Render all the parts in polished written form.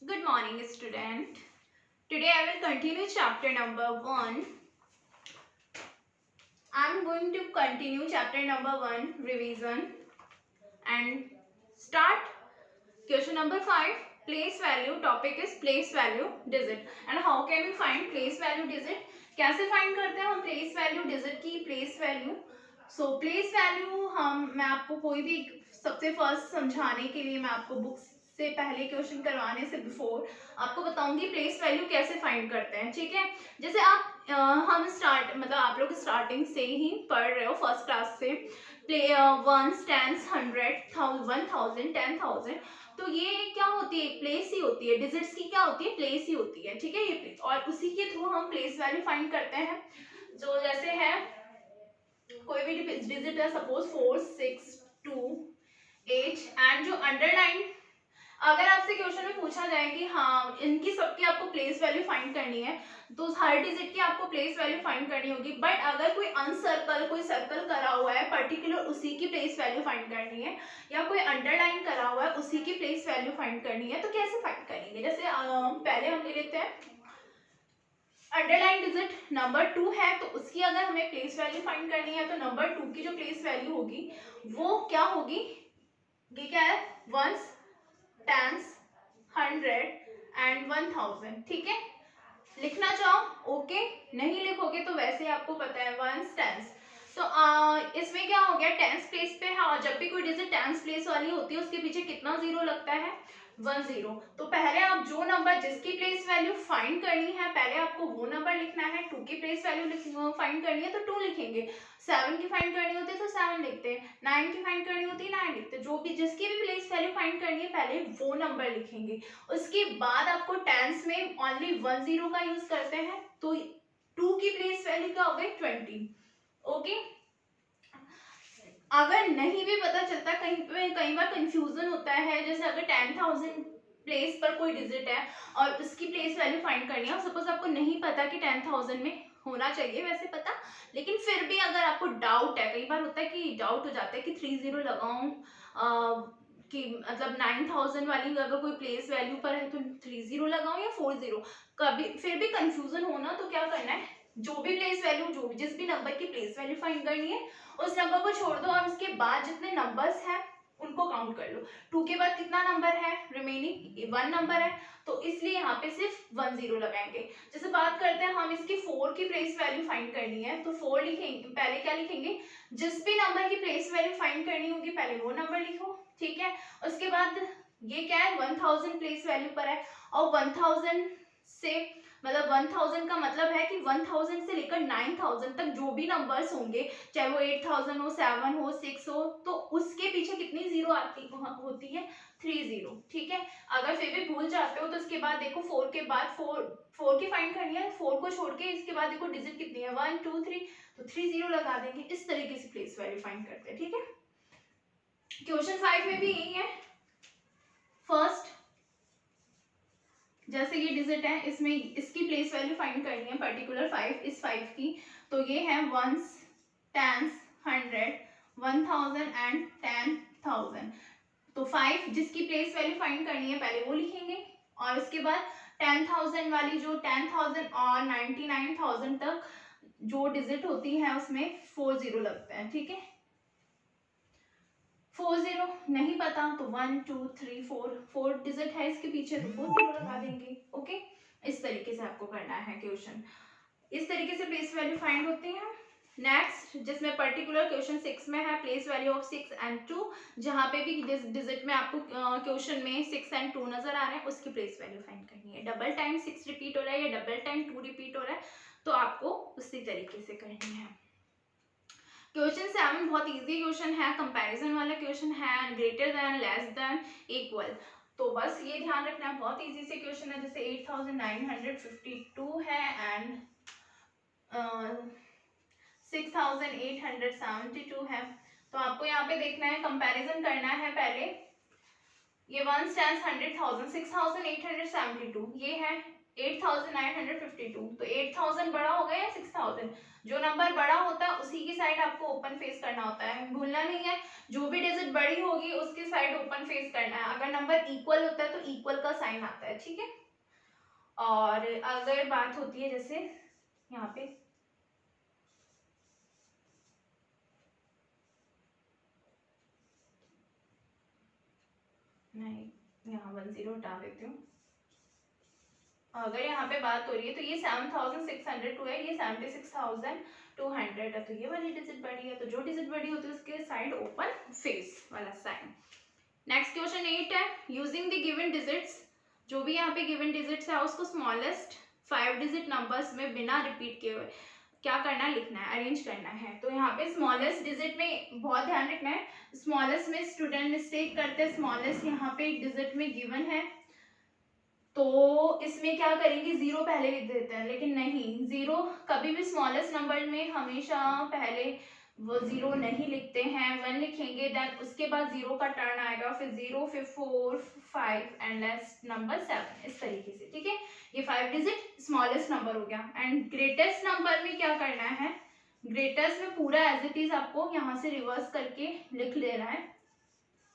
Good morning, student. Today I will continue chapter number 1. I am going to continue chapter number 1 revision and start question number 5. Place value. Topic is place value digit. And how can we find place value digit? कैसे find करते हैं हम place value digit की place value? So place value मैं आपको कोई भी सबसे फर्स्ट समझाने के लिए मैं आपको बुक्स से पहले क्वेश्चन करवाने से बिफोर आपको बताऊंगी प्लेस वैल्यू कैसे फाइंड करते हैं. ठीक है, जैसे आप हम स्टार्ट मतलब आप लोग स्टार्टिंग से ही पढ़ रहे हो फर्स्ट क्लास से प्ले वंस टेंस 100 1000 10,000. तो ये क्या होती है, प्लेस ही होती है. डिजिट्स की क्या होती है, प्लेस ही होती है. ठीक है, ये प्लेस और उसी के थ्रू हम प्लेस वैल्यू फाइंड करते हैं. जो जैसे है कोई भी डिजिट है, सपोज 4 6 2 8 एंड जो अंडरलाइन, अगर आपसे क्वेश्चन में पूछा जाए कि हाँ इनकी सबकी आपको प्लेस वैल्यू फाइंड करनी है तो हर डिजिट की आपको प्लेस वैल्यू फाइंड करनी होगी. बट अगर कोई अनसर्कल कोई सर्कल करा हुआ है पर्टिकुलर उसी की प्लेस वैल्यू फाइंड करनी है या कोई अंडरलाइन करा हुआ है उसी की प्लेस वैल्यू फाइंड करनी है तो कैसे फाइंड करेंगे. जैसे पहले हम ले लेते हैं अंडरलाइन डिजिट नंबर 2 है तो उसकी अगर हमें प्लेस वैल्यू फाइंड करनी है तो नंबर 2 की जो प्लेस वैल्यू होगी वो क्या होगी, ये क्या है, वंस टेंस 100 एंड 1000. ठीक है, लिखना चाहो ओके, नहीं लिखोगे तो वैसे आपको पता है वंस टेंस. तो इसमें क्या हो गया, टेंस प्लेस पे है और जब भी कोई डिजिट टेंस प्लेस वाली होती है उसके पीछे कितना जीरो लगता है, 10. तो पहले आप जो नंबर जिसकी प्लेस वैल्यू फाइंड करनी है पहले आपको वो नंबर लिखना है. 2 की प्लेस वैल्यू फाइंड करनी है तो 2 लिखेंगे. 7 की फाइंड करनी होती है तो 7 लिखते हैं. 9 की फाइंड करनी होती है 9 लिखते हैं. जो भी जिसकी भी प्लेस वैल्यू फाइंड करनी है पहले वो नंबर लिखेंगे. उसके बाद आपको टेंस में ओनली 10 का यूज करते हैं तो 2 की प्लेस वैल्यू क्या हो गई 20. ओके, अगर नहीं भी पता चलता कई बार कंफ्यूजन होता है. जैसे अगर 10,000 प्लेस पर कोई डिजिट है और उसकी प्लेस वैल्यू फाइंड करनी है, सपोज आपको नहीं पता कि 10,000 में होना चाहिए वैसे पता, लेकिन फिर भी अगर आपको डाउट है, कई बार होता है कि डाउट हो जाता है कि 30 लगाऊं कि मतलब 9,000 वाली अगर कोई प्लेस वैल्यू पर है तो 30 लगाऊं या 40, कभी फिर भी कंफ्यूजन होना तो क्या करना है, जो भी प्लेस वैल्यू जो जिस भी नंबर की प्लेस वैल्यू फाइंड करनी है उस नंबर को छोड़ दो और उसके बाद जितने नंबर्स हैं उनको काउंट कर लो. 2 के बाद कितना नंबर है, रिमेनिंग 1 नंबर है तो इसलिए यहाँ पे सिर्फ 10 लगाएंगे. जैसे बात करते हैं हम इसकी 4 की प्लेस वैल्यू फाइंड करनी है तो 4 लिखेंगे. पहले क्या लिखेंगे, जिस भी नंबर की प्लेस वैल्यू फाइंड करनी होगी पहले वो नंबर लिखो. ठीक है, उसके बाद ये क्या है 1000 प्लेस वैल्यू पर है और 1000 से मतलब 1000 का मतलब है कि 1000 से लेकर 9000 तक जो भी नंबर्स होंगे चाहे वो 8000 हो 7 हो 6 हो तो उसके पीछे कितनी जीरो आती होती है 30. ठीक है, अगर फिर भी भूल जाते हो तो इसके बाद देखो 4 के बाद 4 की फाइंड करनी है, 4 को छोड़ के इसके बाद देखो डिजिट कितनी है 1 2 3 तो 30 लगा देंगे. इस तरीके से प्लेस वैल्यू फाइंड करते हैं. ठीक है, क्वेश्चन 5 में भी यही है. फर्स्ट जैसे ये डिजिट है इसमें इसकी प्लेस वैल्यू फाइंड करनी है पर्टिकुलर 5 इस 5 की तो ये है वंस टेंस 100 1000 एंड 10,000. तो 5 जिसकी प्लेस वैल्यू फाइंड करनी है पहले वो लिखेंगे और उसके बाद 10,000 वाली जो 10,000 और 99,000 तक जो डिजिट होती है उसमें 40 लगते हैं. ठीक है, 40 नहीं पता तो 1 2 3 4 डिजिट है इसके पीछे तो 40 लगा देंगे. ओके, इस तरीके से आपको करना है क्वेश्चन. इस तरीके से प्लेस वैल्यू फाइंड होती है. नेक्स्ट जिसमें पर्टिकुलर क्वेश्चन 6 में है प्लेस वैल्यू ऑफ 6 एंड 2, जहां पे भी डिजिट में आपको क्वेश्चन में 6 एंड 2 नजर आ रहे हैं उसकी प्लेस वैल्यू फाइंड करनी है. डबल टाइम 6 रिपीट हो रहा है या डबल टाइम 2 रिपीट हो रहा है तो आपको उसी तरीके से करनी है. क्वेश्चन 7 बहुत इजी क्वेश्चन है, कंपैरिजन वाला क्वेश्चन है, greater than less than equal. तो बस ये ध्यान रखना है बहुत इजी से क्वेश्चन है. जैसे 8952 है एंड 6872 है तो आपको यहाँ पे देखना है कंपैरिजन करना है. पहले ये 1 stands 100,000 6872 ये है 8952। तो 8000 बड़ा हो गया या 6000? जो नंबर बड़ा होता है उसी की साइड आपको ओपन फेस करना होता है, भूलना नहीं है। जो भी डिजिट बड़ी होगी उसकी साइड ओपन फेस करना है। अगर नंबर इक्वल होता है तो इक्वल का साइन आता है, ठीक है। और अगर बात होती है जैसे यहाँ पे नहीं, यहाँ 10 हटा देती हूँ। अगर यहाँ पे बात हो रही है तो ये 7602 है, ये 76200 है, तो ये वाली डिजिट बड़ी है। तो जो डिजिट बड़ी होती है उसके साइड ओपन फेस वाला साइन। नेक्स्ट क्वेश्चन 8 है, यूजिंग द गिवन डिजिट्स, जो भी यहाँ पे गिवन डिजिट्स है उसको स्मॉलेस्ट 5 डिजिट नंबर्स में बिना रिपीट किए हुए क्या करना है, लिखना है, अरेंज करना है। तो यहाँ पे स्मॉलेस्ट डिजिट में बहुत ध्यान रखना है, स्मॉलेस्ट में स्टूडेंट मिस्टेक करते हैं। स्मॉलेस्ट यहाँ पे एक डिजिट में गिवन है तो इसमें क्या करेंगे, जीरो पहले लिख देते हैं, लेकिन नहीं, जीरो कभी भी स्मॉलेस्ट नंबर में हमेशा पहले वो जीरो नहीं लिखते हैं, 1 लिखेंगे, देन उसके बाद जीरो का टर्न आएगा, फिर 0, फिर 4, 5 एंड लास्ट नंबर 7, इस तरीके से, ठीक है। ये 5 डिजिट स्मॉलेस्ट नंबर हो गया। एंड ग्रेटेस्ट नंबर में क्या करना है, ग्रेटेस्ट में पूरा एज इट इज आपको यहाँ से रिवर्स करके लिख लेना है,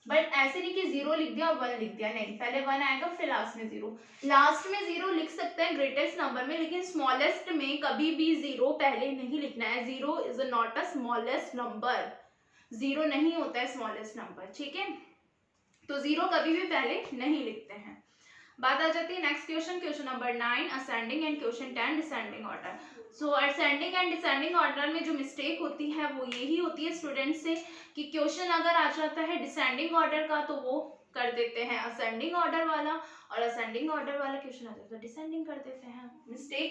बट ऐसे नहीं कि 0 लिख दिया और 1 लिख दिया, नहीं, पहले 1 आएगा फिर लास्ट में 0। लास्ट में 0 लिख सकते हैं ग्रेटेस्ट नंबर में, लेकिन स्मॉलेस्ट में कभी भी 0 पहले नहीं लिखना है। 0 is not a smallest number, 0 नहीं होता है स्मॉलेस्ट नंबर, ठीक है। तो 0 कभी भी पहले नहीं लिखते हैं। बात आ जाती है next question, question number 9 ascending and question 10 descending order. So ascending and descending order में जो मिस्टेक होती है वो यही होती है स्टूडेंट से कि क्वेश्चन अगर आ जाता है डिसेंडिंग ऑर्डर का तो वो कर देते हैं असेंडिंग ऑर्डर वाला, और असेंडिंग ऑर्डर वाला क्वेश्चन आ जाता है डिसेंडिंग कर देते हैं, मिस्टेक।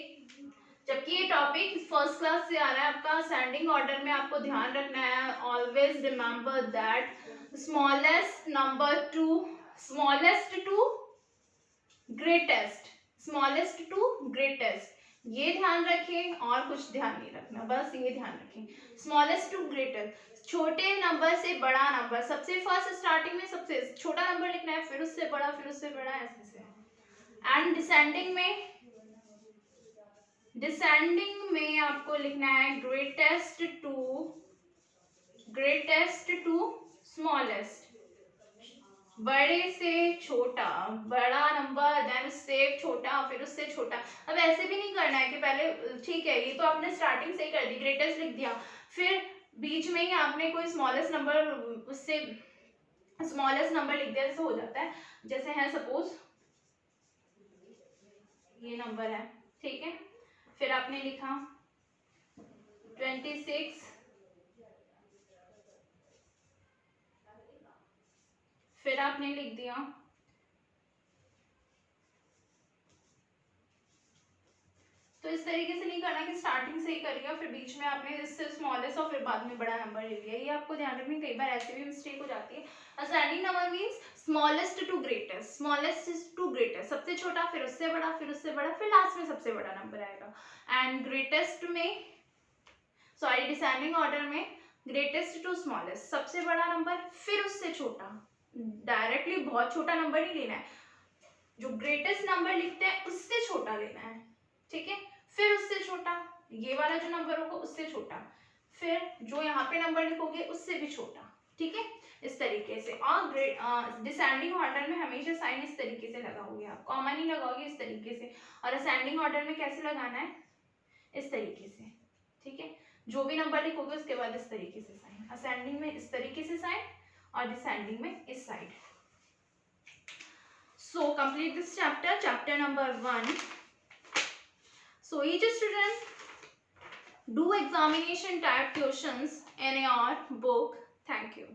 जबकि ये टॉपिक फर्स्ट क्लास से आ रहा है आपका असेंडिंग ऑर्डर में, आपको ध्यान रखना है, always remember that smallest number to smallest to greatest, smallest to greatest, ये ध्यान रखें और कुछ ध्यान नहीं रखना, बस ये ध्यान रखें, स्मॉलेस्ट टू ग्रेटेस्ट, छोटे नंबर से बड़ा नंबर, सबसे फर्स्ट स्टार्टिंग में सबसे छोटा नंबर लिखना है, फिर उससे बड़ा, फिर उससे बड़ा, ऐसे से। एंड डिसेंडिंग में आपको लिखना है ग्रेटेस्ट टू स्मॉलेस्ट, बड़े से छोटा, बड़ा नंबर देन उससे छोटा, फिर उससे छोटा। अब ऐसे भी नहीं करना है कि पहले, ठीक है, ये तो आपने स्टार्टिंग से ही कर दी, ग्रेटेस्ट लिख दिया, फिर बीच में ही आपने कोई स्मॉलेस्ट नंबर उससे स्मॉलेस्ट नंबर लिख दिया, जैसे हो जाता है, जैसे है सपोज ये नंबर है, ठीक है, फिर आपने लिखा 26, फिर आपने लिख दिया तो इस तरीके से नहीं करना कि स्टार्टिंग से ही करिए फिर बीच में आपने इससे स्मॉलेस्ट और फिर बाद में बड़ा नंबर ले लिया, ये आपको ध्यान रखना, कई बार ऐसे भी मिस्टेक हो जाती है। Ascending number means smallest to greatest, smallest to greatest, सबसे छोटा, फिर उससे बड़ा, फिर उससे बड़ा, फिर लास्ट में सबसे बड़ा नंबर आएगा। एंड ग्रेटेस्ट में, सॉरी, डिसेंडिंग ऑर्डर में ग्रेटेस्ट टू स्मॉलेस्ट, सबसे बड़ा नंबर फिर उससे छोटा, डायरेक्टली बहुत छोटा नंबर नहीं लेना है, जो ग्रेटेस्ट नंबर लिखते हैं उससे छोटा लेना है, ठीक है, फिर उससे छोटा, ये वाला जो नंबर होगा उससे छोटा, फिर जो यहाँ पे नंबर लिखोगे उससे भी छोटा, ठीक है, इस तरीके से। और डिसेंडिंग ऑर्डर में हमेशा साइन इस तरीके से लगाओगे, आप कॉमन ही लगाओगे इस तरीके से, और असेंडिंग ऑर्डर में कैसे लगाना है, इस तरीके से, ठीक है, जो भी नंबर लिखोगे उसके बाद इस तरीके से साइन, असेंडिंग में इस तरीके से साइन और डिसेंडिंग में इस side. So complete this chapter, chapter number 1. So each student do examination type questions in your book. Thank you.